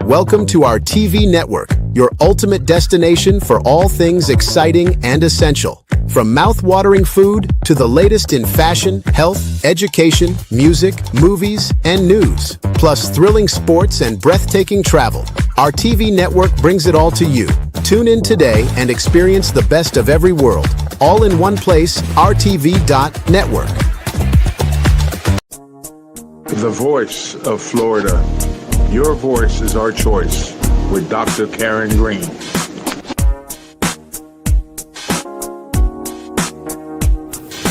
Welcome to our TV network, your ultimate destination for all things exciting and essential. From mouth-watering food to the latest in fashion, health, education, music, movies, and news, plus thrilling sports and breathtaking travel. Our TV network brings it all to you. Tune in today and experience the best of every world, all in one place, RTV.network. The voice of Florida. Your voice is our choice with Dr. Karen Green.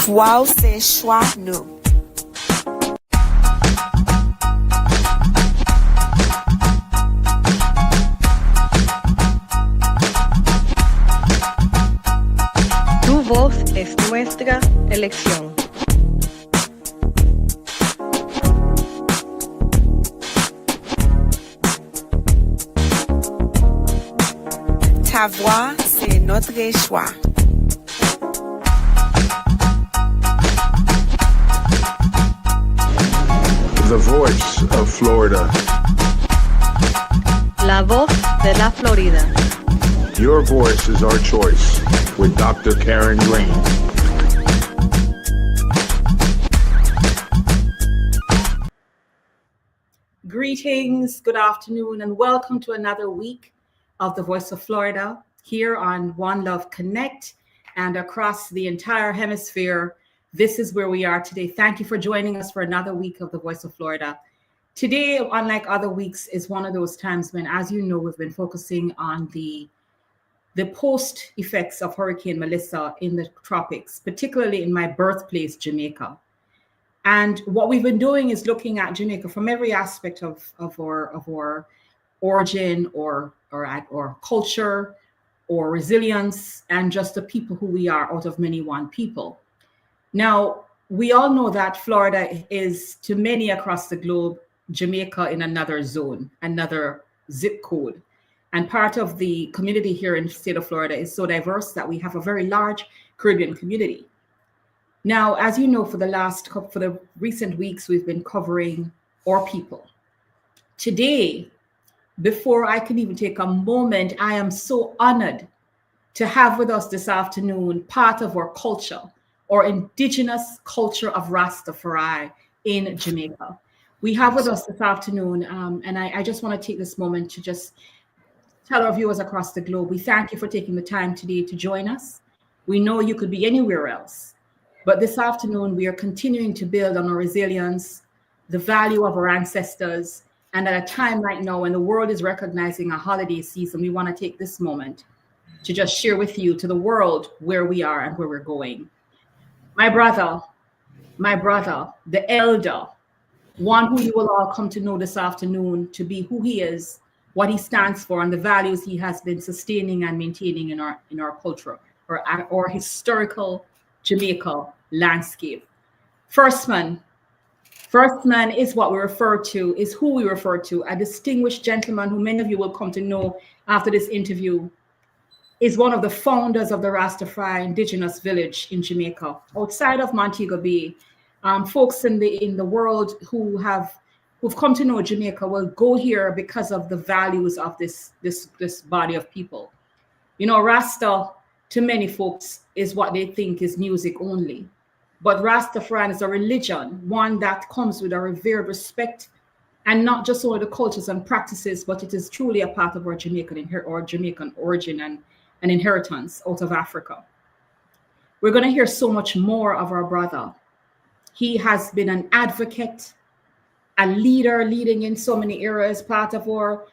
Wow, c'est choix nous. Tu voz es nuestra elección. Ta voix, c'est notre choix. The voice of Florida. La voz de la Florida. Your voice is our choice with Dr. Karen Green. Greetings, good afternoon, and welcome to another week of The Voice of Florida here on One Love Connect and across the entire hemisphere. This is where we are today. Thank you for joining us for another week of The Voice of Florida. Today, unlike other weeks, is one of those times when, as you know, we've been focusing on the post effects of Hurricane Melissa in the tropics, particularly in my birthplace, Jamaica. And what we've been doing is looking at Jamaica from every aspect of our origin or culture or resilience and just the people who we are out of many one people. Now, we all know that Florida is, to many across the globe, Jamaica in another zone, another zip code. And part of the community here in the state of Florida is so diverse that we have a very large Caribbean community. Now, as you know, for the recent weeks, we've been covering our people. Today, before I can even take a moment, I am so honored to have with us this afternoon part of our culture, or indigenous culture of Rastafari in Jamaica. We have with us this afternoon, and I just want to take this moment to just tell our viewers across the globe, we thank you for taking the time today to join us. We know you could be anywhere else, but this afternoon we are continuing to build on our resilience, the value of our ancestors, and at a time right now when the world is recognizing a holiday season, we want to take this moment to just share with you, to the world, where we are and where we're going. My brother, the elder, one who you will all come to know this afternoon to be who he is, what he stands for, and the values he has been sustaining and maintaining in our culture or historical Jamaica landscape. First man is what we refer to, is who we refer to, a distinguished gentleman who many of you will come to know after this interview, is one of the founders of the Rastafari Indigenous Village in Jamaica, outside of Montego Bay. Folks in the world who've come to know Jamaica will go here because of the values of this body of people. You know, Rasta to many folks is what they think is music only, but Rastafari is a religion, one that comes with a revered respect, and not just only the cultures and practices, but it is truly a part of our Jamaican origin and inheritance out of Africa. We're going to hear so much more of our brother. He has been an advocate, a leader, leading in so many areas, part of our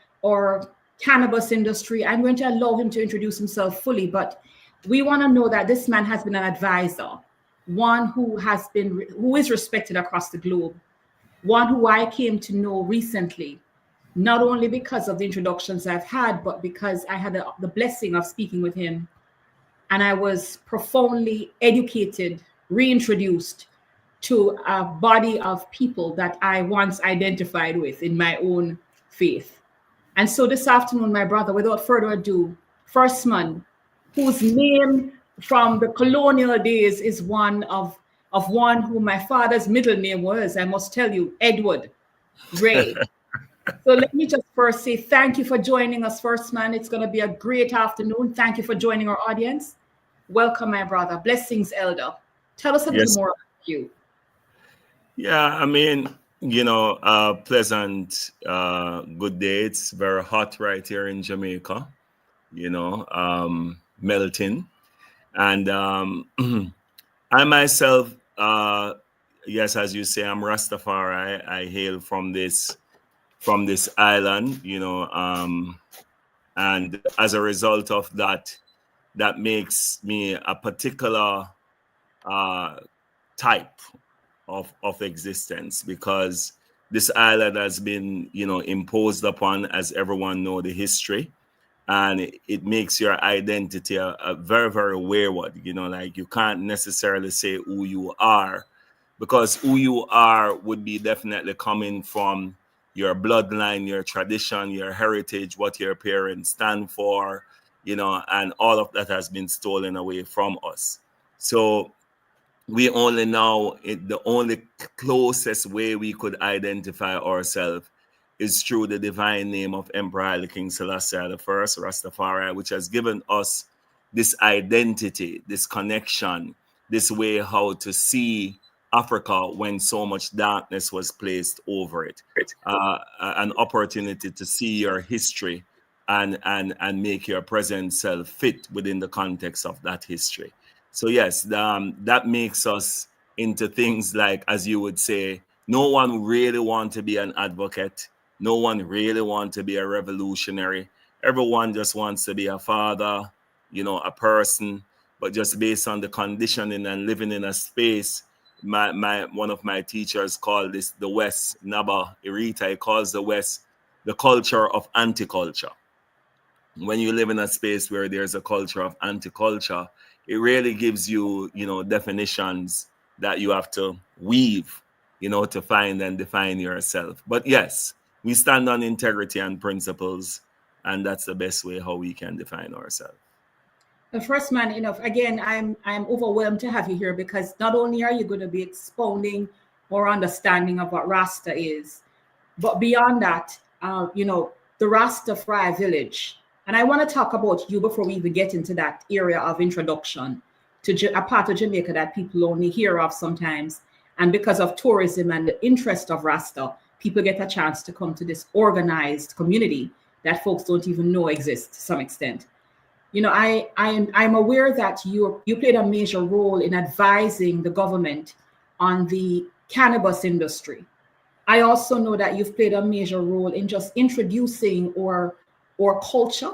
cannabis industry. I'm going to allow him to introduce himself fully, but we want to know that this man has been an advisor, one who is respected across the globe, one who I came to know recently, not only because of the introductions I've had, but because I had the blessing of speaking with him. And I was profoundly educated, reintroduced to a body of people that I once identified with in my own faith. And so this afternoon, my brother, without further ado, first man, whose name from the colonial days is one of one who my father's middle name was, I must tell you, Edward Ray. So let me just first say thank you for joining us first, man. It's going to be a great afternoon. Thank you for joining our audience. Welcome, my brother. Blessings, Elder. Tell us a little Yes. more about you. Yeah, I mean, pleasant, good day. It's very hot right here in Jamaica, melting. And I myself, yes, as you say, I'm Rastafari. I hail from this island, and as a result of that, that makes me a particular uh, type of existence, because this island has been imposed upon, as everyone know the history, and it makes your identity a very, very wayward. Like, you can't necessarily say who you are, because who you are would be definitely coming from your bloodline, your tradition, your heritage, what your parents stand for, and all of that has been stolen away from us. So we only know the only closest way we could identify ourselves is through the divine name of Emperor Haile King Selassie I, Rastafari, which has given us this identity, this connection, this way how to see Africa when so much darkness was placed over it. An opportunity to see your history and make your present self fit within the context of that history. So yes, that makes us into things like, as you would say, no one really want to be an advocate. No one really want to be a revolutionary. Everyone just wants to be a father, a person. But just based on the conditioning and living in a space, one of my teachers called this the West, Naba Irita, he calls the West the culture of anti-culture. When you live in a space where there's a culture of anti-culture, it really gives you, definitions that you have to weave, to find and define yourself. But yes, we stand on integrity and principles, and that's the best way how we can define ourselves. The first man, again, I'm overwhelmed to have you here, because not only are you going to be expounding or understanding of what Rasta is, but beyond that, the Rastafari village. And I want to talk about you before we even get into that area of introduction to a part of Jamaica that people only hear of sometimes. And because of tourism and the interest of Rasta, people get a chance to come to this organized community that folks don't even know exists to some extent. I'm aware that you played a major role in advising the government on the cannabis industry. I also know that you've played a major role in just introducing or culture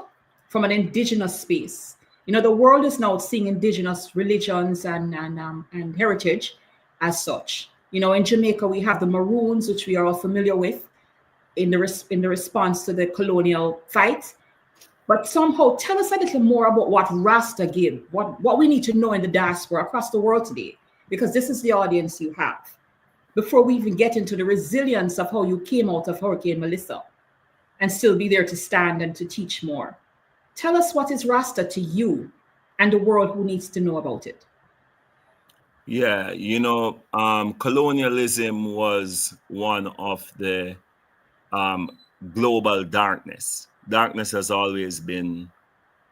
from an indigenous space. The world is now seeing indigenous religions and heritage as such. In Jamaica, we have the Maroons, which we are all familiar with in the response to the colonial fight. But somehow, tell us a little more about what Rasta give, what we need to know in the diaspora across the world today, because this is the audience you have, before we even get into the resilience of how you came out of Hurricane Melissa and still be there to stand and to teach more. Tell us, what is Rasta to you and the world who needs to know about it? Yeah, colonialism was one of the global darkness. Darkness has always been,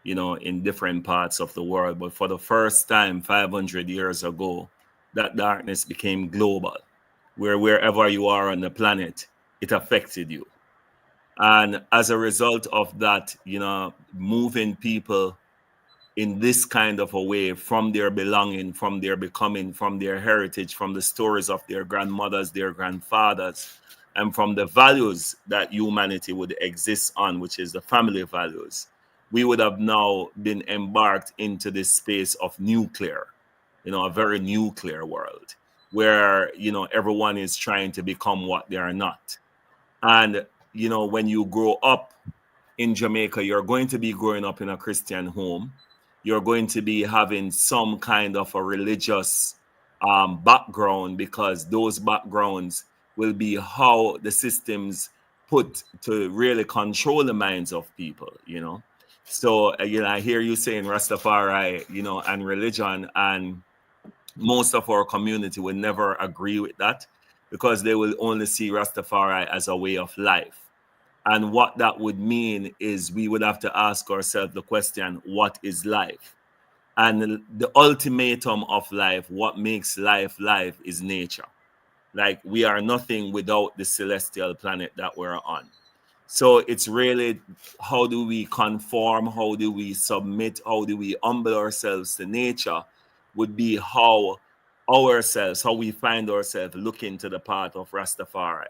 in different parts of the world. But for the first time, 500 years ago, that darkness became global, where wherever you are on the planet, it affected you. And as a result of that, moving people in this kind of a way from their belonging, from their becoming, from their heritage, from the stories of their grandmothers, their grandfathers, and from the values that humanity would exist on, which is the family values, we would have now been embarked into this space of nuclear, a very nuclear world where, everyone is trying to become what they are not. And, when you grow up in Jamaica, you're going to be growing up in a Christian home. You're going to be having some kind of a religious background, because those backgrounds will be how the systems put to really control the minds of people, So, I hear you saying Rastafari, and religion, and most of our community will never agree with that, because they will only see Rastafari as a way of life. And what that would mean is we would have to ask ourselves the question, what is life? And the ultimatum of life, what makes life life, is nature. Like, we are nothing without the celestial planet that we're on. So it's really, how do we conform? How do we submit? How do we humble ourselves to nature? Would be how we find ourselves looking to the path of Rastafari.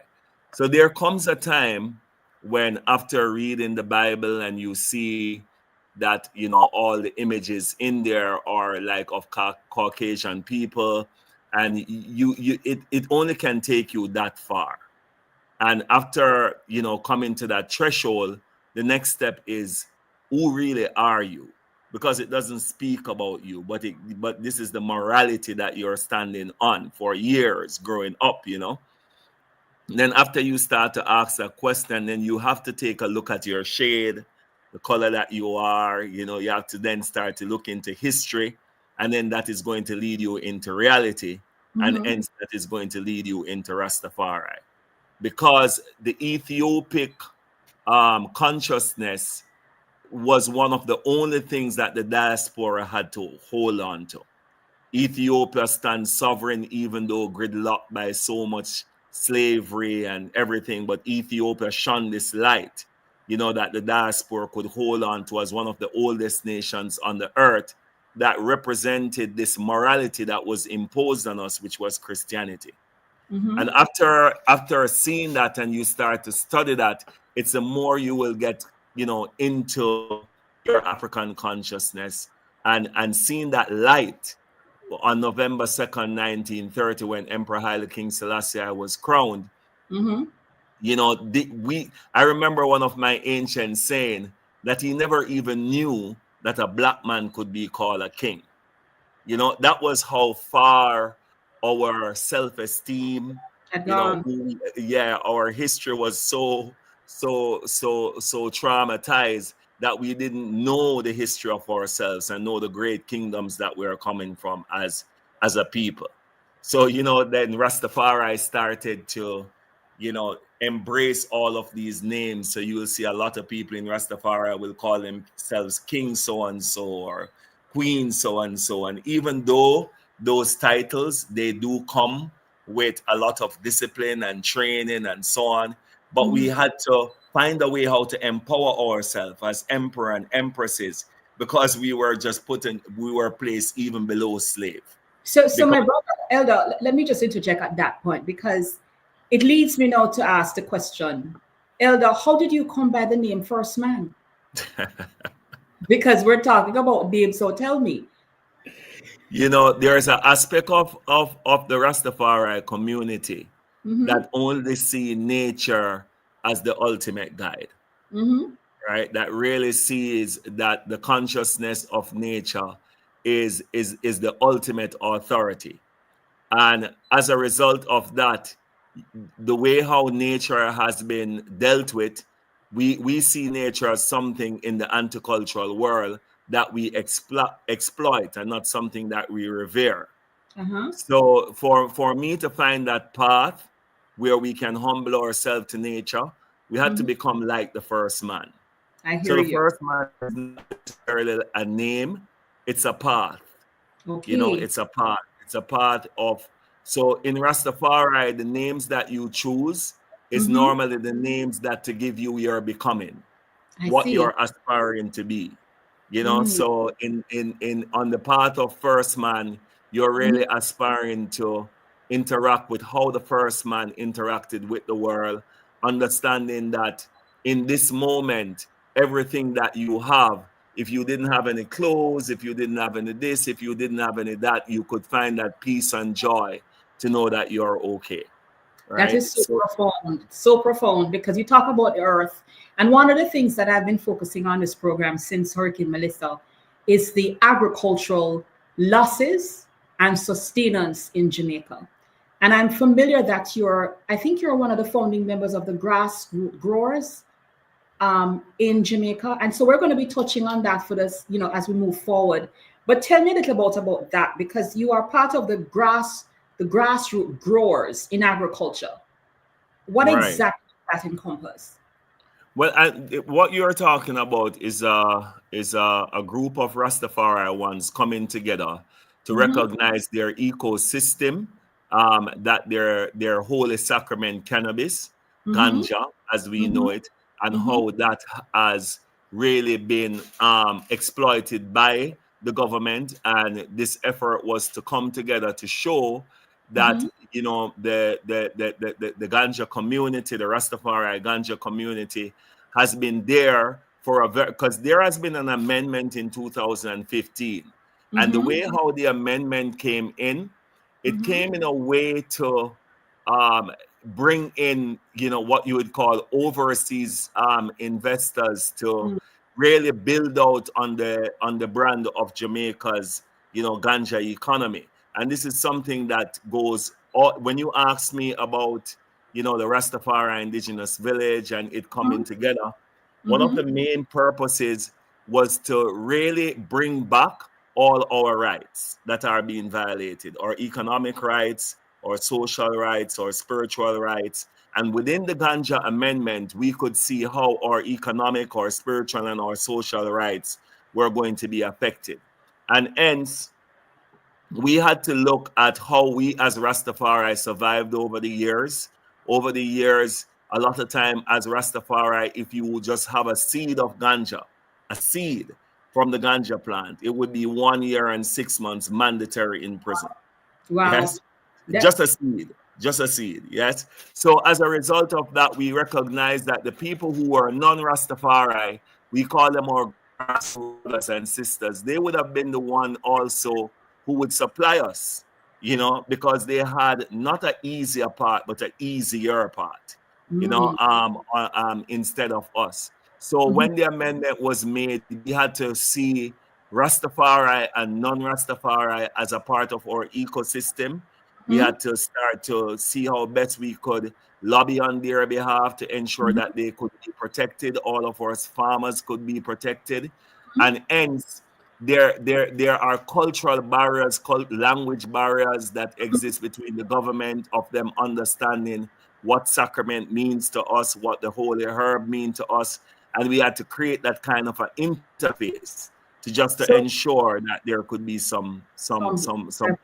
So there comes a time when, after reading the Bible and you see that, you know, all the images in there are like of Caucasian people, and it only can take you that far. And after, you know, coming to that threshold, the next step is, who really are you? Because it doesn't speak about you, but this is the morality that you're standing on for years growing up, you know. Then after you start to ask that question, then you have to take a look at your shade, the color that you are, you know. You have to then start to look into history, and then that is going to lead you into reality, and hence that is going to lead you into Rastafari. Because the Ethiopic consciousness was one of the only things that the diaspora had to hold on to. Ethiopia stands sovereign, even though gridlocked by so much slavery and everything, but Ethiopia shone this light, you know, that the diaspora could hold on to as one of the oldest nations on the earth that represented this morality that was imposed on us, which was Christianity. And after seeing that, and you start to study that, it's the more you will get, you know, into your African consciousness, and seeing that light on November 2nd, 1930, when Emperor Haile King Selassie was crowned. You know, I remember one of my ancients saying that he never even knew that a black man could be called a king. You know, that was how far our self-esteem, you know, our history was so traumatized that we didn't know the history of ourselves and know the great kingdoms that we're coming from as a people. So, you know, then Rastafari started to, you know, embrace all of these names. So you will see a lot of people in Rastafari will call themselves King so-and-so or Queen so-and-so. And even though those titles, they do come with a lot of discipline and training and so on, but we had to find a way how to empower ourselves as emperor and empresses, because we were placed even below slave. So my brother, Elder, let me just interject at that point, because it leads me now to ask the question, Elder, how did you come by the name First Man? Because we're talking about names, so tell me. You know, there is an aspect of the Rastafari community that only see nature as the ultimate guide, right? That really sees that the consciousness of nature is the ultimate authority. And as a result of that, the way how nature has been dealt with, we see nature as something in the anti-cultural world that we exploit and not something that we revere. So for me to find that path where we can humble ourselves to nature, we had to become like the first man. The first man is not necessarily a name, it's a path. You know, it's a path. It's a path of, so in Rastafari, the names that you choose is normally the names that to give you your becoming, what you're aspiring to be. You know, so in on the path of first man, you're really aspiring to interact with how the first man interacted with the world, understanding that in this moment, everything that you have, if you didn't have any clothes, if you didn't have any this, if you didn't have any that, you could find that peace and joy to know that you're okay. Right? That is so profound, because you talk about the earth. And one of the things that I've been focusing on this program since Hurricane Melissa is the agricultural losses and sustenance in Jamaica. And I'm familiar that I think you're one of the founding members of the grass growers in Jamaica. And so we're going to be touching on that for this, you know, as we move forward. But tell me a little about that, because you are part of the grassroots growers in agriculture. What exactly does that encompass? Well, what you're talking about is a group of Rastafari ones coming together to recognize their ecosystem, that their holy sacrament cannabis, ganja, as we know it, and how that has really been exploited by the government. And this effort was to come together to show that you know the ganja community, the Rastafari ganja community, has been there for because there has been an amendment in 2015, and the way how the amendment came in, it came in a way to bring in, you know, what you would call overseas investors to really build out on the brand of Jamaica's, you know, ganja economy. And this is something that goes, when you ask me about, you know, the Rastafari indigenous village and it coming together, one of the main purposes was to really bring back all our rights that are being violated, our economic rights, or social rights, or spiritual rights. And within the ganja amendment, we could see how our economic, or spiritual, and our social rights were going to be affected. And hence, we had to look at how we as Rastafari survived over the years. Over the years, a lot of time as Rastafari, if you would just have a seed of ganja, a seed from the ganja plant, it would be 1 year and 6 months mandatory in prison. Wow. Yes? Just a seed, yes? So as a result of that, we recognize that the people who were non-Rastafari, we call them our brothers and sisters, they would have been the one also who would supply us, you know, because they had not an easier part, but an easier part, you know, instead of us. So when the amendment was made, we had to see Rastafari and non-Rastafari as a part of our ecosystem. We had to start to see how best we could lobby on their behalf to ensure that they could be protected. All of us farmers could be protected. And hence, there are cultural barriers, language barriers that exist between the government of them understanding what sacrament means to us, what the holy herb means to us. And we had to create that kind of an interface to ensure that there could be some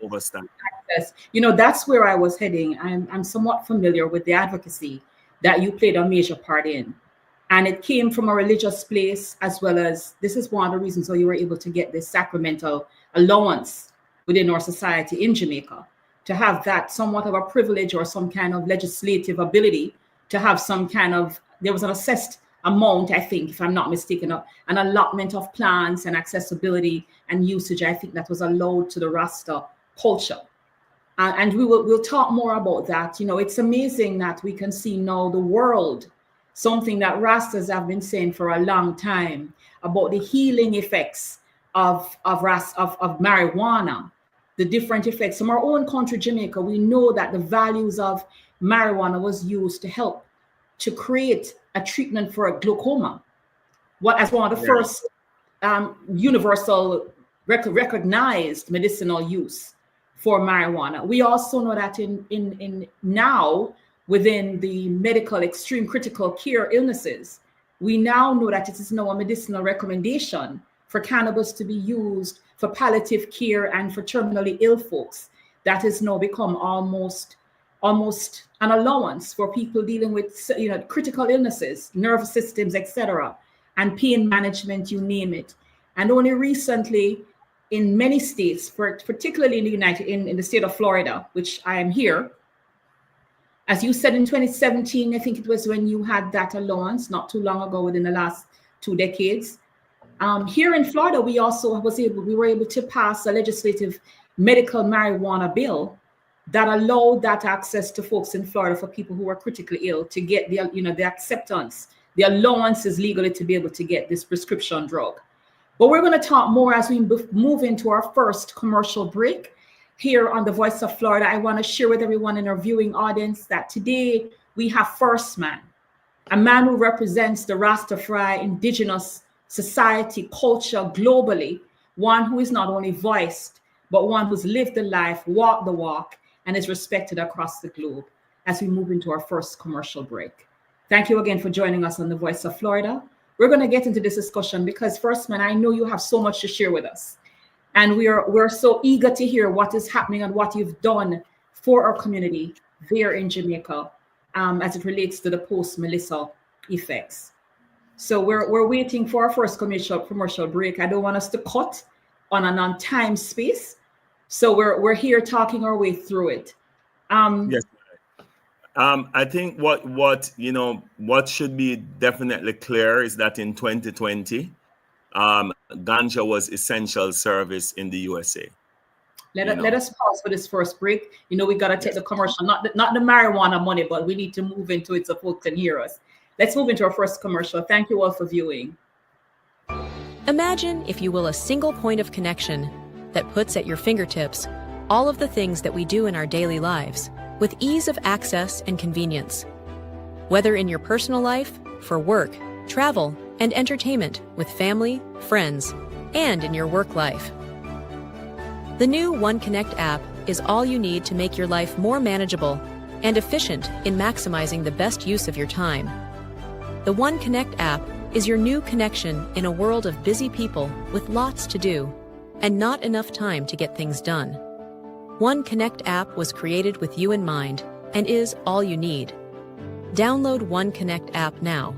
oversight. You know, that's where I was heading. I'm somewhat familiar with the advocacy that you played a major part in. And it came from a religious place, as well as this is one of the reasons why you were able to get this sacramental allowance within our society in Jamaica, to have that somewhat of a privilege or some kind of legislative ability to have some kind of, there was an assessed amount, I think, if I'm not mistaken, an allotment of plants and accessibility and usage. I think that was allowed to the Rasta culture. And we'll talk more about that. You know, it's amazing that we can see now the world, something that Rastas have been saying for a long time about the healing effects of marijuana, the different effects. From our own country, Jamaica, we know that the values of marijuana was used to help to create a treatment for glaucoma. As one of the first universal recognized medicinal use for marijuana. We also know that in now within the medical extreme critical care illnesses, we now know that it is now a medicinal recommendation for cannabis to be used for palliative care and for terminally ill folks. That has now become almost an allowance for people dealing with, you know, critical illnesses, nervous systems, etc., and pain management, you name it. And only recently, in many states, particularly in the state of Florida, which I am here, as you said, in 2017, I think it was when you had that allowance, not too long ago, within the last 2 decades. Here in Florida, we were able to pass a legislative medical marijuana bill that allowed that access to folks in Florida for people who are critically ill to get the acceptance, the allowances legally to be able to get this prescription drug. But we're going to talk more as we move into our first commercial break here on The Voice of Florida. I want to share with everyone in our viewing audience that today we have First Man, a man who represents the Rastafari indigenous society culture globally, one who is not only voiced, but one who's lived the life, walked the walk, and is respected across the globe as we move into our first commercial break. Thank you again for joining us on The Voice of Florida. We're going to get into this discussion because, First Man, I know you have so much to share with us. And we're so eager to hear what is happening and what you've done for our community there in Jamaica as it relates to the post-Melissa effects. So we're waiting for our first commercial break. I don't want us to cut on an on-time space. So we're here talking our way through it. Yes. I think what should be definitely clear is that in 2020, ganja was essential service in the USA. Let us pause for this first break. We got to take the commercial, not the marijuana money, but we need to move into it so folks can hear us. Let's move into our first commercial. Thank you all for viewing. Imagine, if you will, a single point of connection that puts at your fingertips all of the things that we do in our daily lives with ease of access and convenience. Whether in your personal life, for work, travel, and entertainment with family, friends, and in your work life. The new OneConnect app is all you need to make your life more manageable and efficient in maximizing the best use of your time. The OneConnect app is your new connection in a world of busy people with lots to do and not enough time to get things done. OneConnect app was created with you in mind and is all you need. Download OneConnect app now.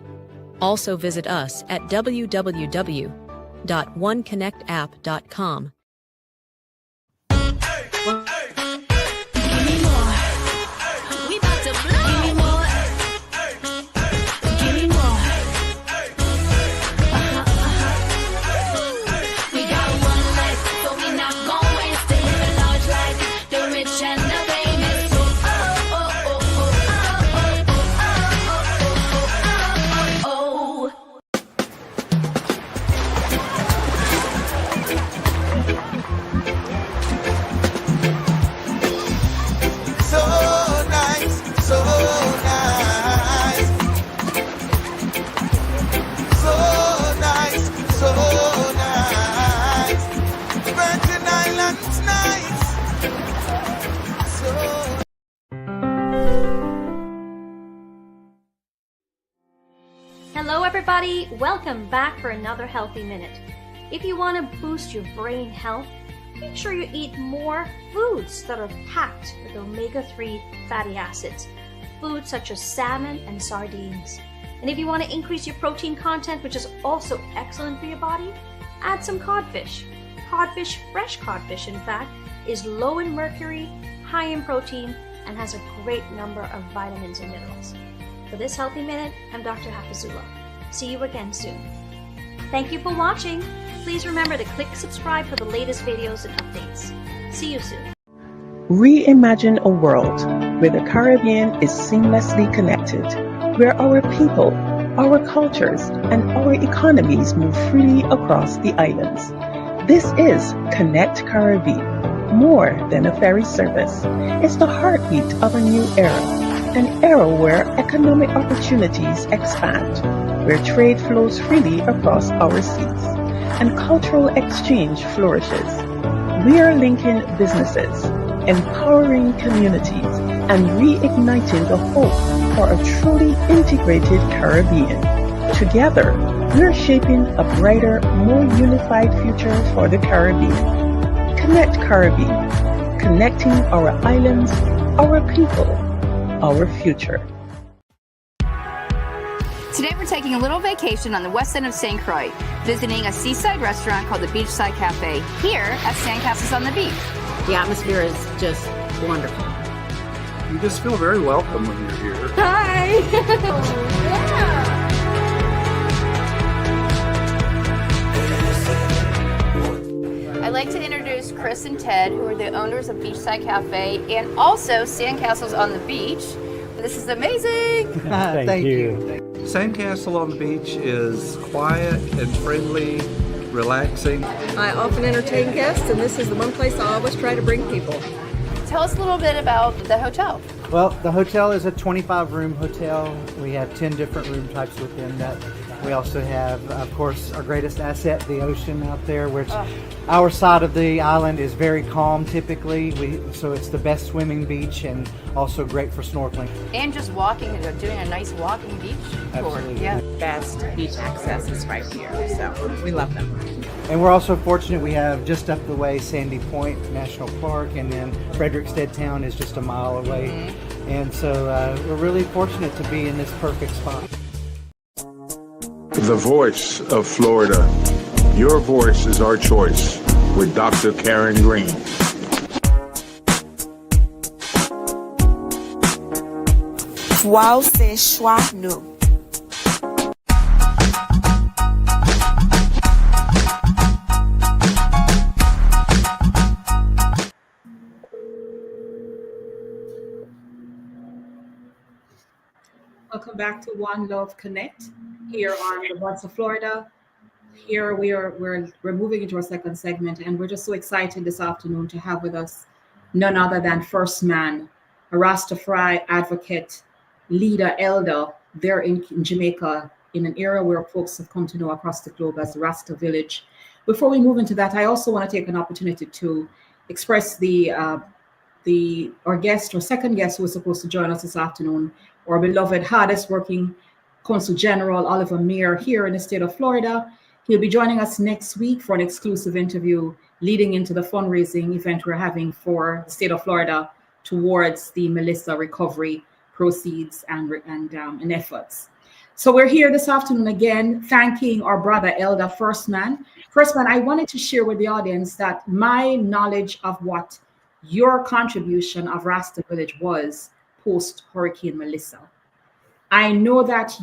Also visit us at www.oneconnectapp.com. Hello everybody, welcome back for another Healthy Minute. If you want to boost your brain health, make sure you eat more foods that are packed with omega-3 fatty acids, foods such as salmon and sardines. And if you want to increase your protein content, which is also excellent for your body, add some codfish. Fresh codfish in fact, is low in mercury, high in protein, and has a great number of vitamins and minerals. For this Healthy Minute, I'm Dr. Hafizullah. See you again soon. Thank you for watching. Please remember to click subscribe for the latest videos and updates. See you soon. Reimagine a world where the Caribbean is seamlessly connected, where our people, our cultures, and our economies move freely across the islands. This is Connect Caribbean, more than a ferry service. It's the heartbeat of a new era, an era where economic opportunities expand, where trade flows freely across our seas, and cultural exchange flourishes. We are linking businesses, empowering communities, and reigniting the hope for a truly integrated Caribbean. Together, we're shaping a brighter, more unified future for the Caribbean. Connect Caribbean, connecting our islands, our people, our future. Today we're taking a little vacation on the west end of St. Croix, visiting a seaside restaurant called the Beachside Cafe here at Sandcastles on the Beach. The atmosphere is just wonderful. You just feel very welcome when you're here. Hi! I'd like to introduce Chris and Ted, who are the owners of Beachside Cafe and also Sandcastles on the Beach. This is amazing! Thank you. Sandcastle on the Beach is quiet and friendly, relaxing. I often entertain guests, and this is the one place I always try to bring people. Tell us a little bit about the hotel. Well, the hotel is a 25-room hotel. We have 10 different room types within that We also have, of course, our greatest asset, the ocean out there, which our side of the island is very calm typically. So it's the best swimming beach and also great for snorkeling. And just walking and doing a nice walking beach tour. Absolutely. Yeah. Best beach access is right here, so we love them. And we're also fortunate we have just up the way Sandy Point National Park, and then Frederickstead Town is just a mile away. Mm-hmm. And so we're really fortunate to be in this perfect spot. The voice of Florida. Your voice is our choice with Dr. Karen Green. Wow, c'est choix nous. Welcome back to One Love Connect here on the Voice of Florida. Here we're moving into our second segment, and we're just so excited this afternoon to have with us none other than First Man, a Rastafari advocate, leader, elder there in Jamaica, in an era where folks have come to know across the globe as the Rasta Village. Before we move into that, I also want to take an opportunity to express our guest or second guest who was supposed to join us this afternoon, our beloved, hardest working Consul General Oliver Meir here in the state of Florida. He'll be joining us next week for an exclusive interview leading into the fundraising event we're having for the state of Florida towards the Melissa recovery proceeds and efforts. So we're here this afternoon again, thanking our brother Elder First Man. First Man, I wanted to share with the audience that my knowledge of what your contribution of Rasta Village was post Hurricane Melissa. I know that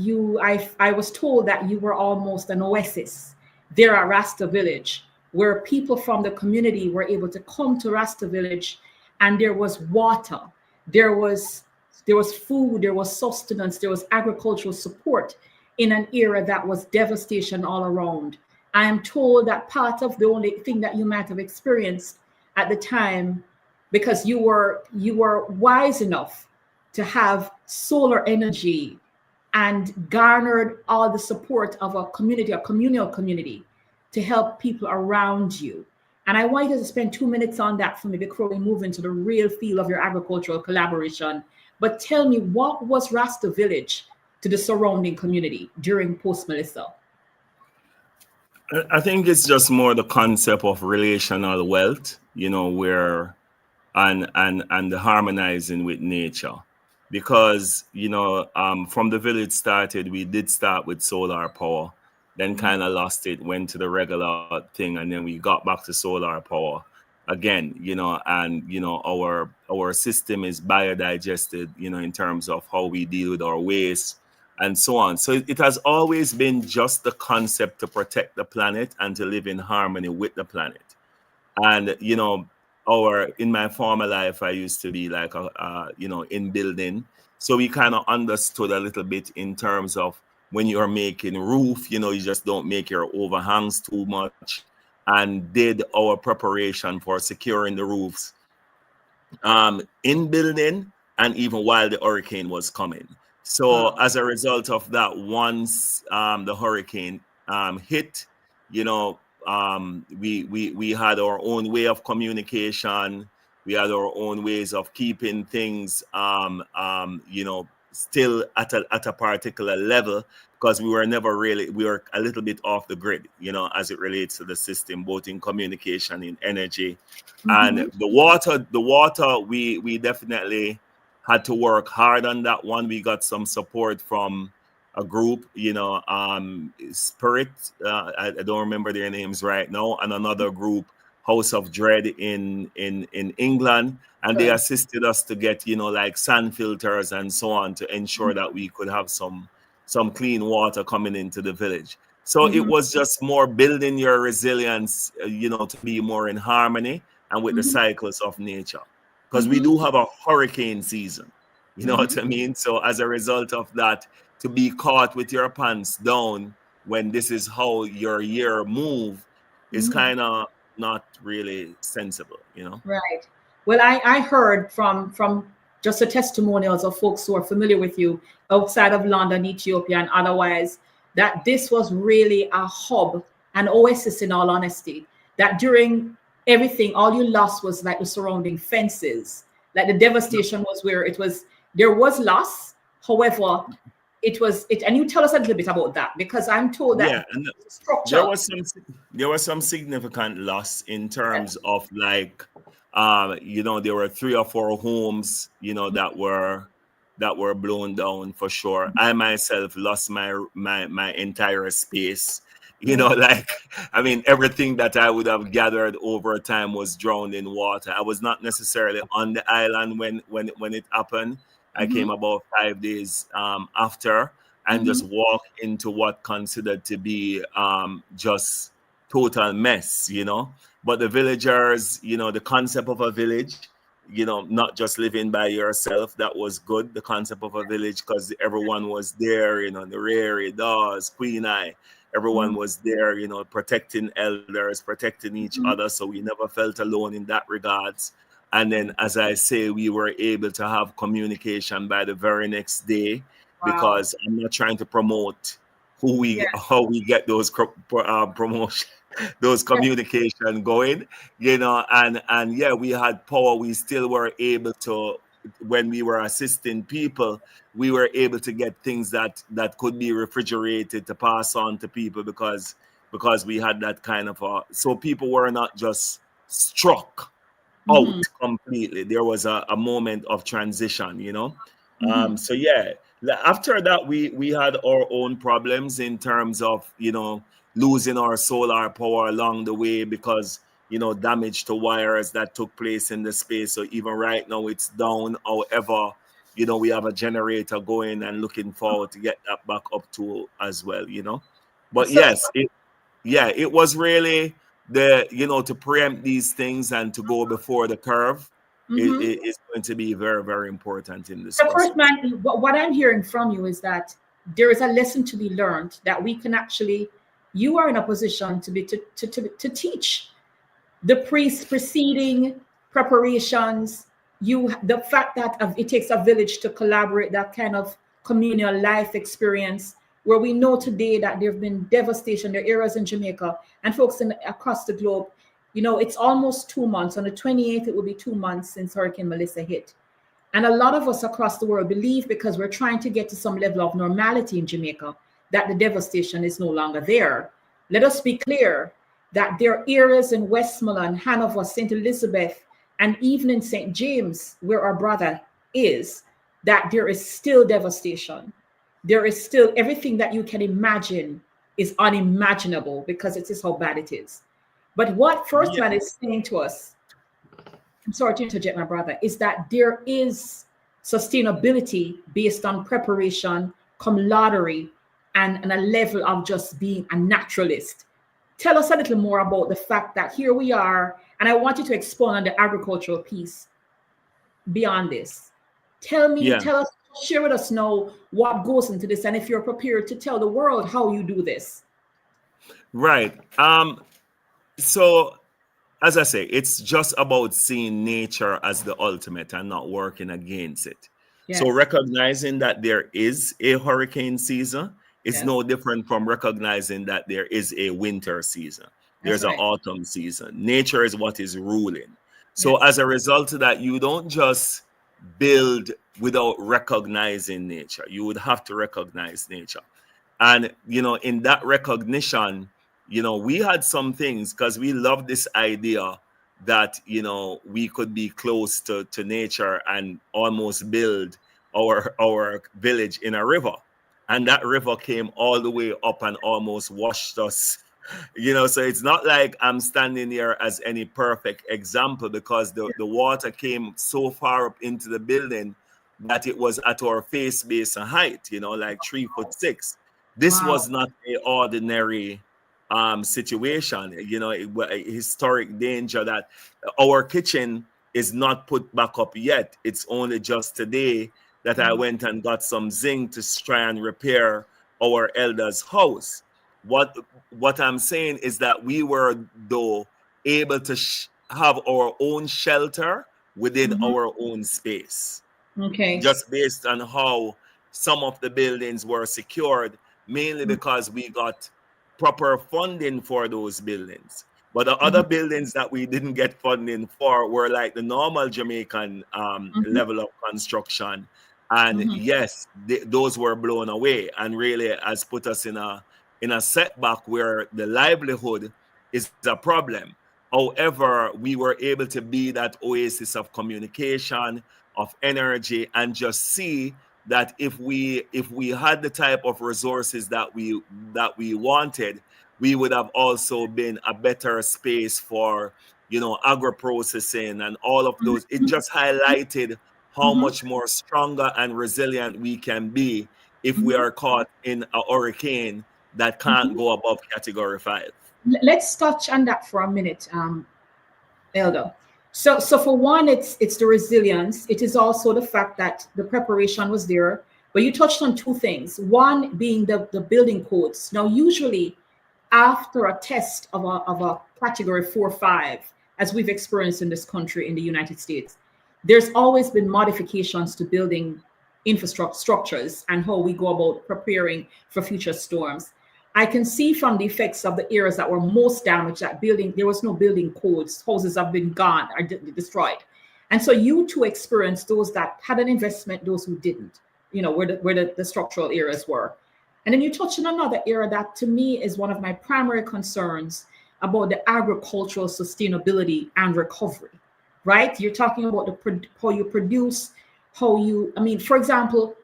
I was told that you were almost an oasis there at Rasta Village, where people from the community were able to come to Rasta Village, and there was water, there was food, there was sustenance, there was agricultural support in an era that was devastation all around. I am told that part of the only thing that you might have experienced at the time, because you were wise enough to have solar energy and garnered all the support of a community, a communal community, to help people around you. And I want you to spend 2 minutes on that for me before we move into the real feel of your agricultural collaboration. But tell me, what was Rasta Village to the surrounding community during post-Melissa? I think it's just more the concept of relational wealth, where and the harmonizing with nature. Because, from the village started, we did start with solar power, then kind of lost it, went to the regular thing, and then we got back to solar power again, and, our system is biodigested, in terms of how we deal with our waste and so on. So it has always been just the concept to protect the planet and to live in harmony with the planet. And, in my former life, I used to be like, in building. So we kind of understood a little bit in terms of when you're making roof, you just don't make your overhangs too much, and did our preparation for securing the roofs in building and even while the hurricane was coming. So as a result of that, once the hurricane hit, we had our own way of communication. We had our own ways of keeping things, still at a particular level, because we were a little bit off the grid, as it relates to the system, both in communication, in energy, and the water. We definitely had to work hard on that one. We got some support from a group, Spirit, I don't remember their names right now, and another group, House of Dread in England, and they assisted us to get, like sand filters and so on, to ensure that we could have some clean water coming into the village. So it was just more building your resilience, to be more in harmony and with the cycles of nature, because we do have a hurricane season, you know what I mean? So as a result of that, to be caught with your pants down when this is how your year move is kind of not really sensible, Right. Well, I heard from just the testimonials of folks who are familiar with you outside of London, Ethiopia, and otherwise, that this was really a hub, an oasis in all honesty, that during everything, all you lost was like the surrounding fences. Like the devastation was where there was loss. However, and you tell us a little bit about that, because I'm told that and structure. there was some significant loss in terms of like, there were 3 or 4 homes, that were blown down for sure. I myself lost my entire space. Everything that I would have gathered over time was drowned in water. I was not necessarily on the island when it happened. I came about 5 days after, and just walked into what considered to be just total mess, But the villagers, the concept of a village, not just living by yourself, that was good. The concept of a village, because everyone was there, the Rary, Dawes, Queen Eye, everyone was there, protecting elders, protecting each other. So we never felt alone in that regards. And then, as I say, we were able to have communication by the very next day, because I'm not trying to promote how we get those promotion, those communication going, and we had power. We still were able to, when we were assisting people, we were able to get things that could be refrigerated to pass on to people, because we had that kind of so people were not just struck out completely. There was a moment of transition, after that we had our own problems in terms of losing our solar power along the way, because damage to wires that took place in the space. So even right now it's down. However, we have a generator going and looking forward to get that back up to as well, But it was really to preempt these things and to go before the curve. It is going to be very, very important in this. So first, man, what I'm hearing from you is that there is a lesson to be learned, that we can actually, you are in a position to teach the preceding preparations. The fact that it takes a village to collaborate, that kind of communal life experience, where we know today that there have been devastation. There are areas in Jamaica and folks across the globe. It's almost 2 months. On the 28th, it will be 2 months since Hurricane Melissa hit. And a lot of us across the world believe, because we're trying to get to some level of normality in Jamaica, that the devastation is no longer there. Let us be clear that there are areas in Westmoreland, Hanover, St. Elizabeth, and even in St. James, where our brother is, that there is still devastation. There is still everything that you can imagine is unimaginable, because it is how bad it is. But what First Man is saying to us, I'm sorry to interject, my brother, is that there is sustainability based on preparation, camaraderie, and a level of just being a naturalist. Tell us a little more about the fact that here we are, and I want you to expand on the agricultural piece beyond this. Tell us, share with us now what goes into this, and if you're prepared to tell the world how you do this. Right. So, as I say, it's just about seeing nature as the ultimate and not working against it. Yes. So recognizing that there is a hurricane season is no different from recognizing that there is a winter season. There's an autumn season. Nature is what is ruling. So as a result of that, you don't just build without recognizing nature. You would have to recognize nature. And, in that recognition, we had some things, because we love this idea that, we could be close to nature and almost build our village in a river. And that river came all the way up and almost washed us, so it's not like I'm standing here as any perfect example, because the water came so far up into the building that it was at our face base and height, like 3'6". This was not an ordinary situation, a historic danger that our kitchen is not put back up yet. It's only just today that I went and got some zinc to try and repair our elder's house. What I'm saying is that we were, though, able to have our own shelter within our own space. Okay. Just based on how some of the buildings were secured mainly because we got proper funding for those buildings. But the other buildings that we didn't get funding for were like the normal Jamaican level of construction. And yes, those were blown away and really has put us in a setback where the livelihood is a problem. However, we were able to be that oasis of communication, of energy, and just see that if we had the type of resources that we wanted, we would have also been a better space for, agro-processing and all of those. It just highlighted how much more stronger and resilient we can be if we are caught in a hurricane that can't go above Category 5. Let's touch on that for a minute, Elder. So for one, it's the resilience. It is also the fact that the preparation was there. But you touched on two things. One being the building codes. Now, usually after a test of a Category 4 or 5, as we've experienced in this country, in the United States, there's always been modifications to building infrastructures and how we go about preparing for future storms. I can see from the effects of the areas that were most damaged, that building, there was no building codes, houses have been gone or destroyed. And so you two experienced those that had an investment, those who didn't, where the structural areas were. And then you touched on another area that to me is one of my primary concerns about the agricultural sustainability and recovery, right? You're talking about how you produce, for example,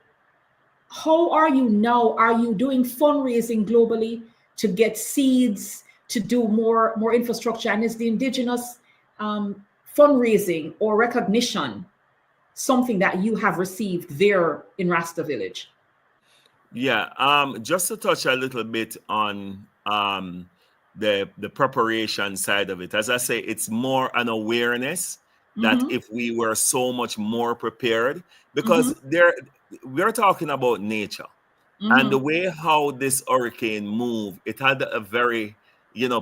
how are you now? Are you doing fundraising globally to get seeds, to do more infrastructure? And is the indigenous fundraising or recognition something that you have received there in Rasta Village? Yeah, just to touch a little bit on the preparation side of it. As I say, it's more an awareness that if we were so much more prepared, because we're talking about nature and the way how this hurricane moved, it had a very,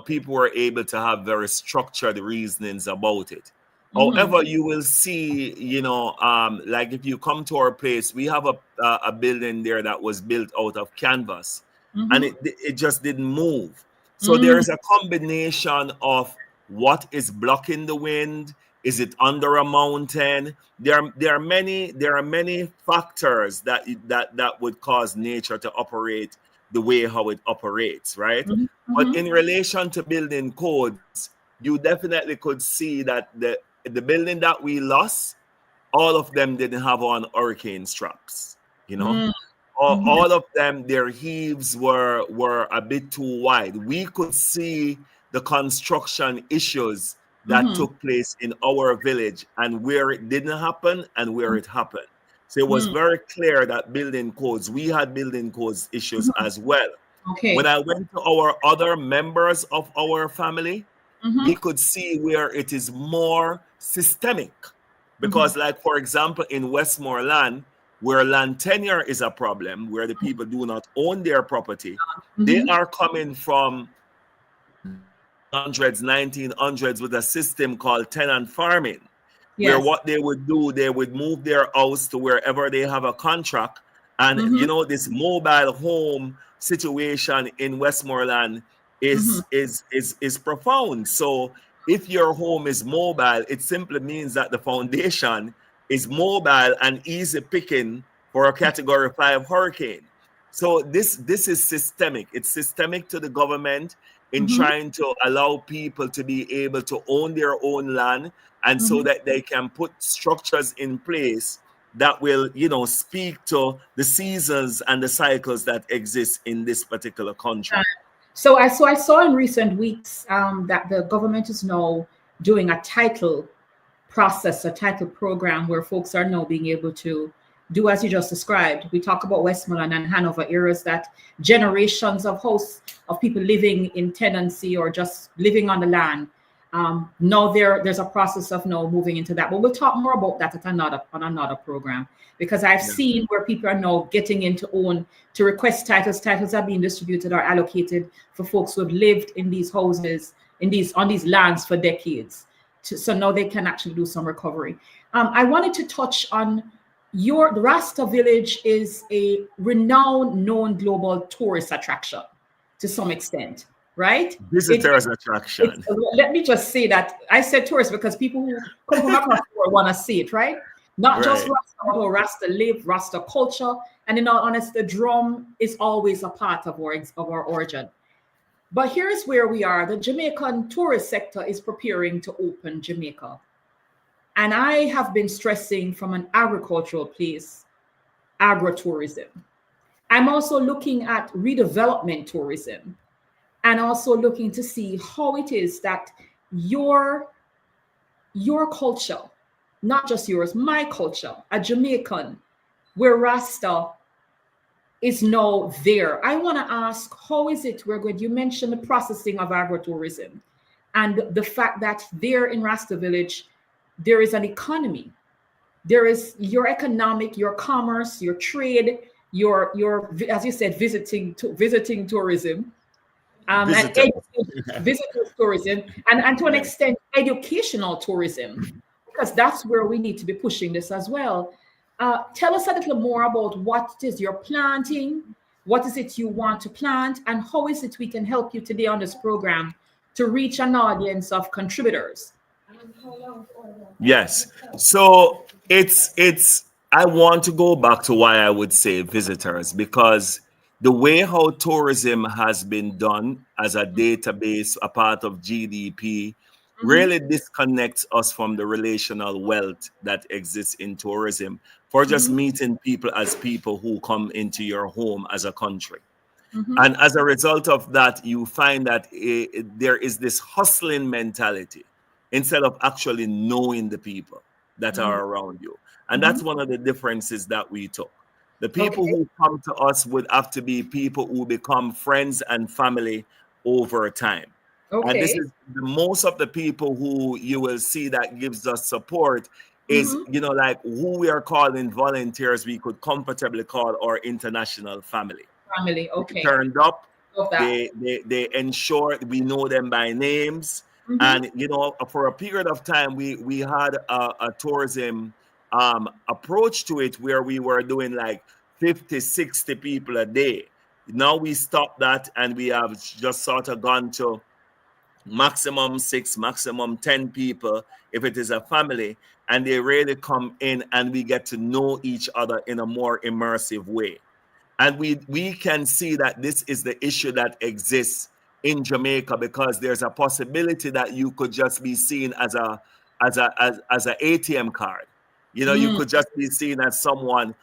people were able to have very structured reasonings about it. However, you will see, like if you come to our place, we have a building there that was built out of canvas and it just didn't move. So there's a combination of what is blocking the wind. Is it under a mountain? There are many factors that would cause nature to operate the way how it operates, right? But in relation to building codes, you definitely could see that the building that we lost, all of them didn't have on hurricane straps, all of them, their heaves were a bit too wide. We could see the construction issues that took place in our village and where it didn't happen and where it happened. So it was very clear that building codes, we had building codes issues as well. Okay. When I went to our other members of our family, we could see where it is more systemic. Because like, for example, in Westmoreland, where land tenure is a problem, where the people do not own their property, they are coming from 1900s with a system called tenant farming, where what they would do, they would move their house to wherever they have a contract. And, this mobile home situation in Westmoreland is profound. So if your home is mobile, it simply means that the foundation is mobile and easy picking for a Category 5 hurricane. So this is systemic. It's systemic to the government in trying to allow people to be able to own their own land, and so that they can put structures in place that will, speak to the seasons and the cycles that exist in this particular country. So I saw in recent weeks that the government is now doing a title process, a title program where folks are now being able to do as you just described. We talk about Westmoreland and Hanover areas that generations of hosts of people living in tenancy or just living on the land. Now there's a process of now moving into that, but we'll talk more about that on another program, because I've seen where people are now getting into to request titles. Titles are being distributed or allocated for folks who have lived in these houses, on these lands for decades. So now they can actually do some recovery. I wanted to touch on the Rasta Village is a renowned, known global tourist attraction to some extent, right? Visitors attraction. Let me just say that I said tourist because people who come from across the world want to see it, right? Not just Right. Rasta, but how Rasta live, Rasta culture. And in all honesty, the drum is always a part of our origin. But here's where we are. The Jamaican tourist sector is preparing to open Jamaica. And I have been stressing from an agricultural place, agritourism. I'm also looking at redevelopment tourism and also looking to see how it is that your culture, not just yours, my culture, a Jamaican, where Rasta is now there. I want to ask, how is it you mentioned the processing of agritourism and the fact that there in Rasta Village, there is an economy. There is your economic, your commerce, your trade, your as you said, visiting tourism, visitor tourism, and to an extent, educational tourism, because that's where we need to be pushing this as well. Tell us a little more about what it is you're planting, what is it you want to plant, and how is it we can help you today on this program to reach an audience of contributors. Yes. So it's I want to go back to why I would say visitors, because the way how tourism has been done as a database, a part of GDP, really disconnects us from the relational wealth that exists in tourism for just meeting people as people who come into your home as a country. And as a result of that, you find that there is this hustling mentality instead of actually knowing the people that are around you. And that's one of the differences that we took. The people who come to us would have to be people who become friends and family over time. And this is most of the people who you will see that gives us support is, like who we are calling volunteers, we could comfortably call our international family. Family, okay. They turned up, they ensure we know them by names. And, for a period of time, we had a tourism approach to it where we were doing like 50, 60 people a day. Now we stopped that and we have just sort of gone to maximum 6, maximum 10 people if it is a family, and they really come in and we get to know each other in a more immersive way. And we can see that this is the issue that exists in Jamaica, because there's a possibility that you could just be seen as a ATM card. You could just be seen as someone,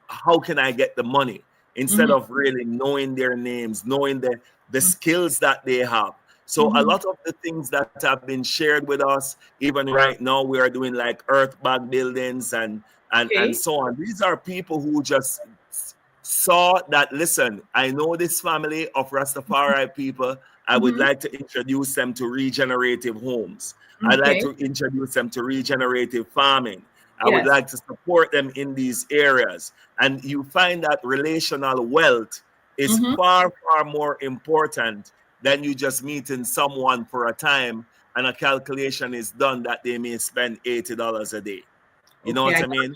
how can I get the money? Instead of really knowing their names, knowing the skills that they have. So a lot of the things that have been shared with us, even right now, we are doing like earth bag buildings and so on. These are people who just saw that, listen, I know this family of Rastafari people. I would like to introduce them to regenerative homes. I'd like to introduce them to regenerative farming. I would like to support them in these areas. And you find that relational wealth is far, far more important than you just meeting someone for a time and a calculation is done that they may spend $80 a day. You know what I mean?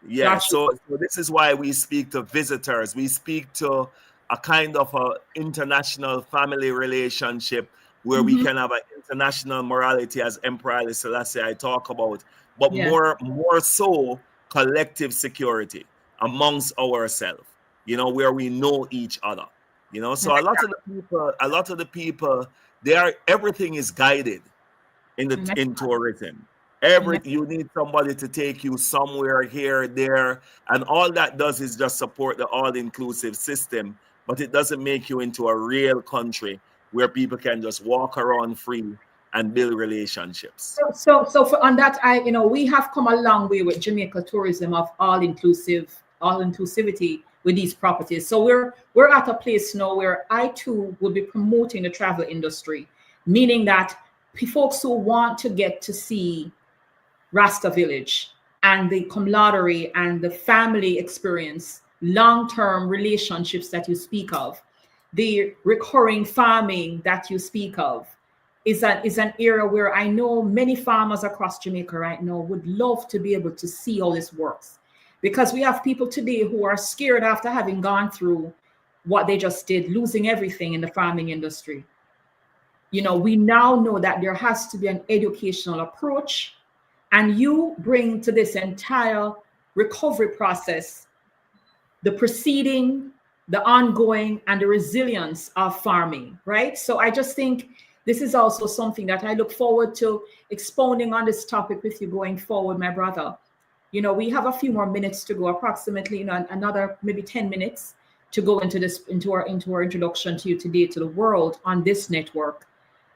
Yeah. Gotcha. So this is why we speak to visitors. We speak to a kind of a international family relationship where we can have an international morality, as Emperor Haile Selassie I talk about, but more so collective security amongst ourselves, where we know each other, So a lot of the people, everything is guided in tourism. You need somebody to take you somewhere, here, there, and all that does is just support the all-inclusive system, but it doesn't make you into a real country where people can just walk around free and build relationships. So on that, we have come a long way with Jamaica tourism of all-inclusivity with these properties. So we're at a place now where I too will be promoting the travel industry, meaning that folks who want to get to see Rasta Village and the camaraderie and the family experience, long-term relationships that you speak of, the recurring farming that you speak of, is an area where I know many farmers across Jamaica right now would love to be able to see how this works. because we have people today who are scared after having gone through what they just did, losing everything in the farming industry. You know, we now know that there has to be an educational approach, and you bring to this entire recovery process the preceding, the ongoing, and the resilience of farming, right? So I just think this is also something that I look forward to expounding on this topic with you going forward, my brother. You know, we have a few more minutes to go, approximately, you know, another maybe 10 minutes to go into our introduction to you today, to the world on this network.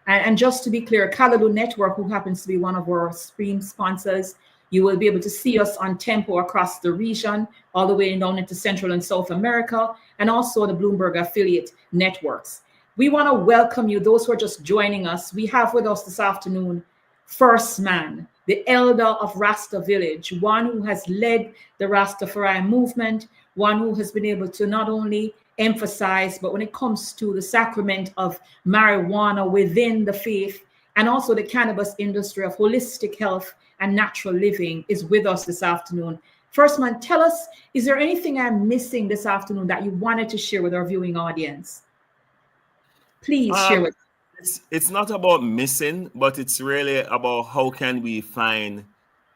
And just to be clear, Callaloo Network, who happens to be one of our stream sponsors, you will be able to see us on Tempo across the region, all the way down into Central and South America, and also the Bloomberg affiliate networks. We want to welcome you, those who are just joining us. We have with us this afternoon, First Man, the elder of Rasta Village, one who has led the Rastafari movement, one who has been able to not only emphasize, but when it comes to the sacrament of marijuana within the faith, and also the cannabis industry of holistic health and natural living, is with us this afternoon. First Man, tell us, is there anything I'm missing this afternoon that you wanted to share with our viewing audience? Please share with us. It's not about missing, but it's really about how can we find,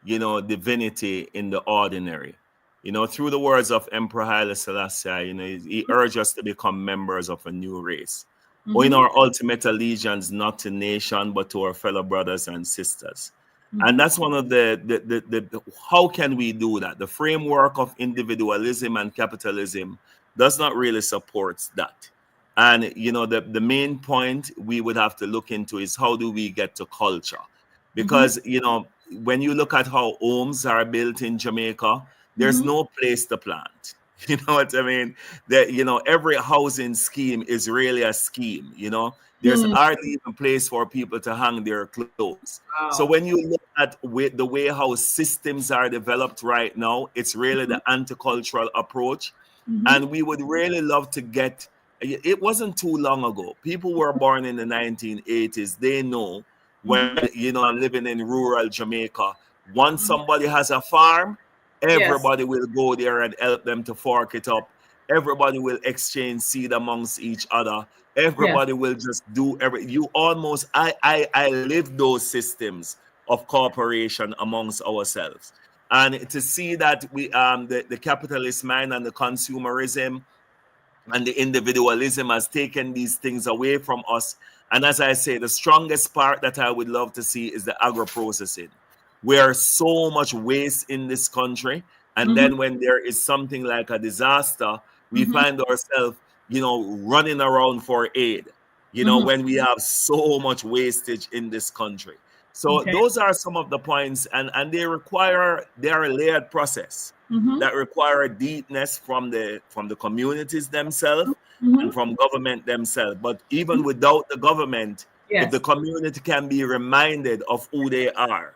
you know, divinity in the ordinary. You know, through the words of Emperor Haile Selassie, you know, he urged us to become members of a new race. Mm-hmm. In our ultimate allegiance, not to nation, but to our fellow brothers and sisters. Mm-hmm. And that's one of the how can we do that? The framework of individualism and capitalism does not really support that. And, you know, the main point we would have to look into is how do we get to culture? Because, you know, when you look at how homes are built in Jamaica, there's no place to plant. You know what I mean? That, you know, every housing scheme is really a scheme, you know? There's hardly even a place for people to hang their clothes. Wow. So when you look at the way how systems are developed right now, it's really the anti-cultural approach. And we would really love to get, it wasn't too long ago. People who were born in the 1980s, they know when, you know, living in rural Jamaica, once somebody has a farm, everybody will go there and help them to fork it up. Everybody will exchange seed amongst each other. Everybody will just do I live those systems of cooperation amongst ourselves. And to see that we the capitalist mind and the consumerism and the individualism has taken these things away from us. And as I say, the strongest part that I would love to see is the agro-processing. Where so much waste in this country, and then when there is something like a disaster, we find ourselves, you know, running around for aid, you know, when we have so much wastage in this country. So those are some of the points, and they are a layered process that require deepness from the communities themselves and from government themselves. But even without the government, if the community can be reminded of who they are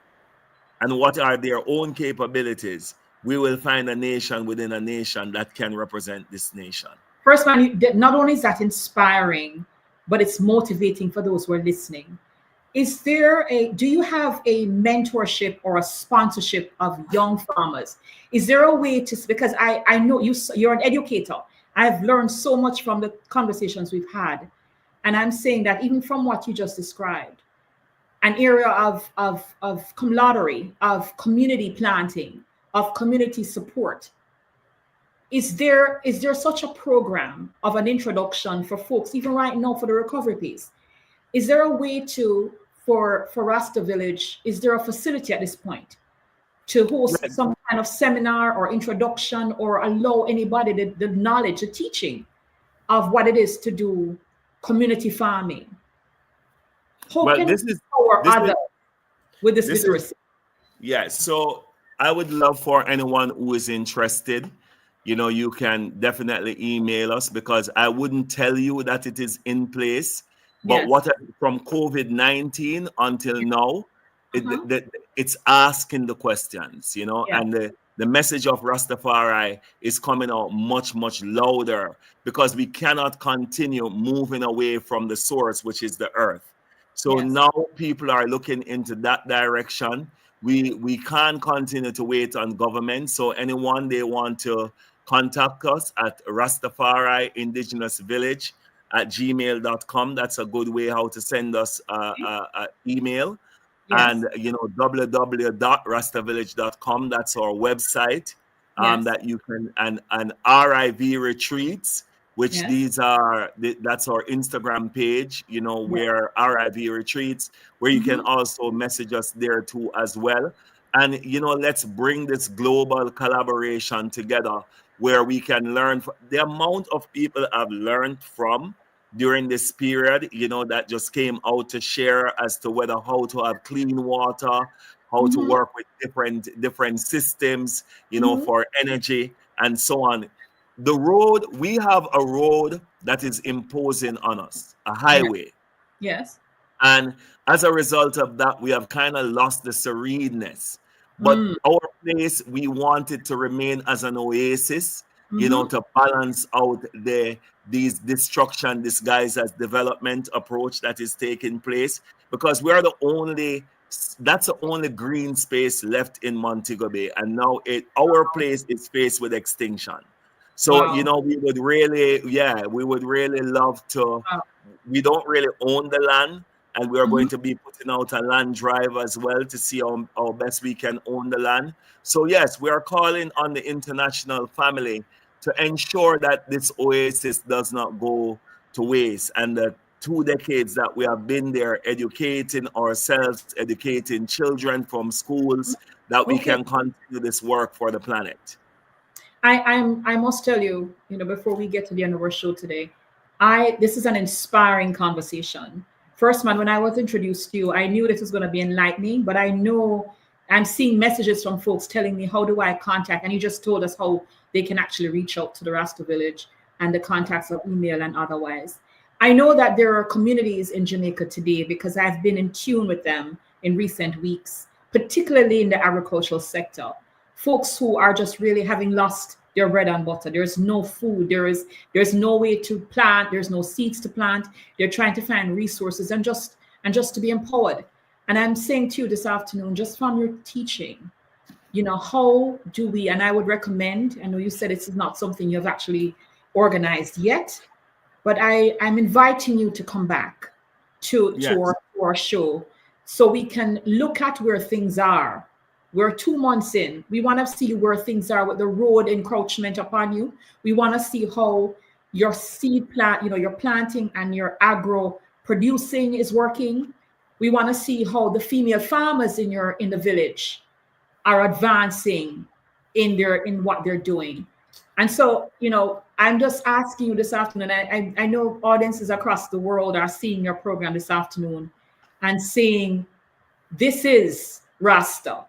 and what are their own capabilities, we will find a nation within a nation that can represent this nation. First Man, not only is that inspiring, but it's motivating for those who are listening. Do you have a mentorship or a sponsorship of young farmers? Is there a way to, because I know you're an educator. I've learned so much from the conversations we've had. And I'm saying that even from what you just described, an area of camaraderie, of community planting, of community support. Is there such a program of an introduction for folks, even right now for the recovery piece? Is there a way for Rasta Village, is there a facility at this point to host some kind of seminar or introduction, or allow anybody the knowledge, the teaching of what it is to do community farming? With this literacy? So I would love for anyone who is interested, you know, you can definitely email us, because I wouldn't tell you that it is in place. But from COVID-19 until now, it's asking the questions, you know, and the message of Rastafari is coming out much, much louder, because we cannot continue moving away from the source, which is the earth. So now people are looking into that direction. we can't continue to wait on government. So anyone they want to contact us at Rastafari Indigenous Village at gmail.com. That's a good way how to send us an email. Yes. And, www.rastavillage.com. That's our website. Yes. That you can, and RIV Retreats, which Yes. that's our Instagram page, where RIV Retreats, where you can also message us there too as well. And, let's bring this global collaboration together where we can learn. The amount of people I've learned from during this period, that just came out to share as to how to have clean water, how to work with different systems, for energy and so on. We have a road that is imposing on us, a highway. Yes. And as a result of that, we have kind of lost the sereneness. But our place, we want it to remain as an oasis, to balance out these destruction disguised as development approach that is taking place, because we are that's the only green space left in Montego Bay. And now our place is faced with extinction. So, we would really love to, we don't really own the land, and we are going to be putting out a land drive as well to see how best we can own the land. So yes, we are calling on the international family to ensure that this oasis does not go to waste. And the 2 decades that we have been there educating ourselves, educating children from schools, that we can continue this work for the planet. I must tell you, before we get to the end of our show today, this is an inspiring conversation. First, man, when I was introduced to you, I knew this was going to be enlightening, but I know I'm seeing messages from folks telling me, how do I contact? And you just told us how they can actually reach out to the Rasta Village and the contacts of email and otherwise. I know that there are communities in Jamaica today, because I've been in tune with them in recent weeks, particularly in the agricultural sector. Folks who are just really having lost their bread and butter. There's no food. There's no way to plant. There's no seeds to plant. They're trying to find resources and just to be empowered. And I'm saying to you this afternoon, just from your teaching, how do we, and I would recommend, I know you said it's not something you've actually organized yet, but I'm inviting you to come back to our show so we can look at where things are. We're 2 months in. We want to see where things are with the road encroachment upon you. We want to see how your seed plant, your planting and your agro producing is working. We want to see how the female farmers in the village are advancing in what they're doing. And so, I'm just asking you this afternoon. I know audiences across the world are seeing your program this afternoon and saying, this is Rasta.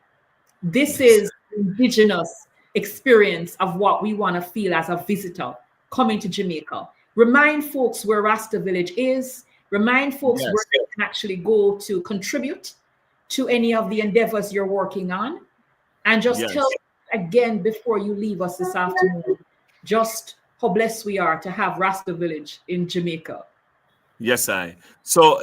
This is indigenous experience of what we want to feel as a visitor coming to Jamaica. Remind folks where Rasta Village is. Remind folks where they can actually go to contribute to any of the endeavors you're working on. And just tell again before you leave us this afternoon, just how blessed we are to have Rasta Village in Jamaica. Yes, So,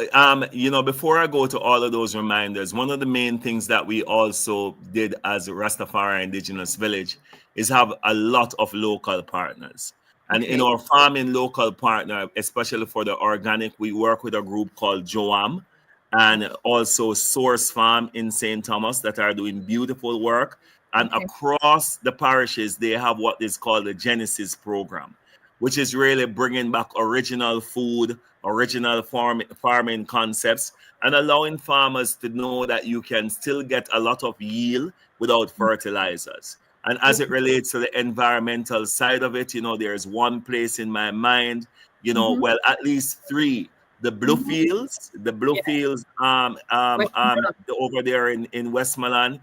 before I go to all of those reminders, one of the main things that we also did as Rastafari Indigenous Village is have a lot of local partners. And in our farming local partner, especially for the organic, we work with a group called Joam and also Source Farm in St. Thomas that are doing beautiful work. And across the parishes, they have what is called the Genesis program, which is really bringing back original food, original farming concepts, and allowing farmers to know that you can still get a lot of yield without fertilizers. And as it relates to the environmental side of it, there's one place in my mind, well, at least 3. The Bluefields, over there in Westmoreland,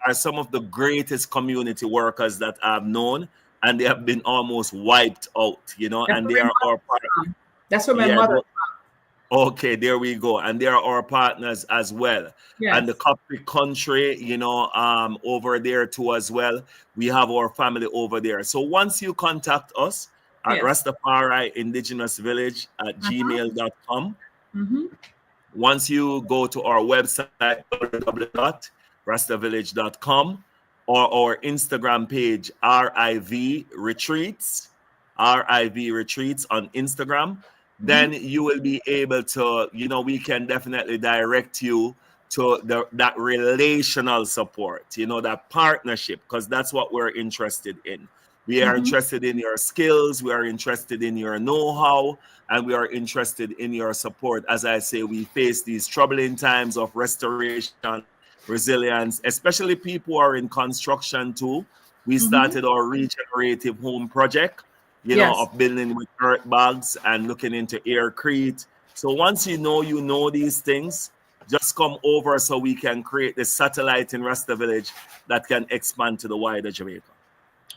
are some of the greatest community workers that I've known, and they have been almost wiped out, and they are our partners. That's where my mother. Okay, there we go, and they are our partners as well. Yes. And the Coptic country, over there too as well. We have our family over there. So once you contact us at Rastafari Indigenous Village at gmail.com. Once you go to our website, rastavillage.com, or our Instagram page, RIV Retreats on Instagram. Then you will be able to, we can definitely direct you to that relational support, that partnership, because that's what we're interested in. We are interested in your skills, we are interested in your know-how, and we are interested in your support. As I say, we face these troubling times of restoration, resilience, especially people who are in construction too. We started our regenerative home project, of building with earth bags and looking into aircrete. So once you know these things, just come over so we can create the satellite in Rasta Village that can expand to the wider Jamaica.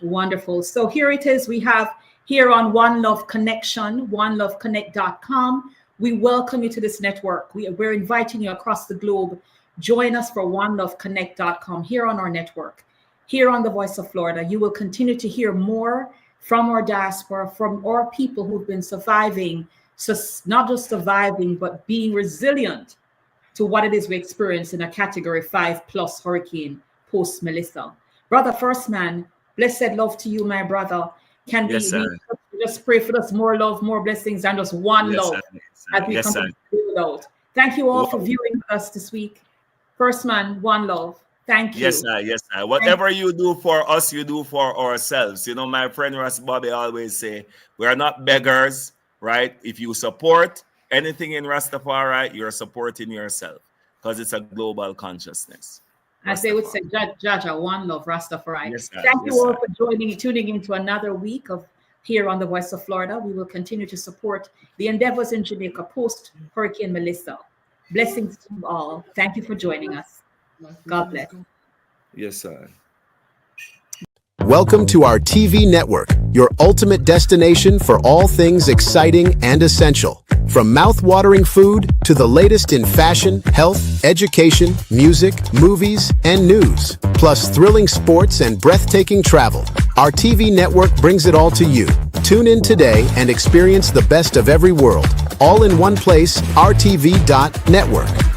Wonderful. So here it is. We have here on One Love Connection, oneloveconnect.com. We welcome you to this network. We're inviting you across the globe. Join us for oneloveconnect.com here on our network. Here on The Voice of Florida, you will continue to hear more from our diaspora, from our people who've been surviving, so not just surviving, but being resilient to what it is we experience in a Category 5+ hurricane post Melissa. Brother First Man, blessed love to you, my brother. Can we just pray for us more love, more blessings, and just one love as we come to the out. Thank you all for viewing with us this week. First Man, one love. Thank you. Yes, sir. Whatever you do for us, you do for ourselves. My friend Russ Bobby always say, we are not beggars, right? If you support anything in Rastafari, you're supporting yourself, because it's a global consciousness. As they would say, Jaja, one love, Rastafari. Yes, thank you all for tuning into another week of here on The Voice of Florida. We will continue to support the endeavors in Jamaica post Hurricane Melissa. Blessings to you all. Thank you for joining us. God bless. Yes, sir. Welcome to our TV network, your ultimate destination for all things exciting and essential. From mouth-watering food to the latest in fashion, health, education, music, movies, and news, plus thrilling sports and breathtaking travel, our TV network brings it all to you. Tune in today and experience the best of every world, all in one place, RTV.network.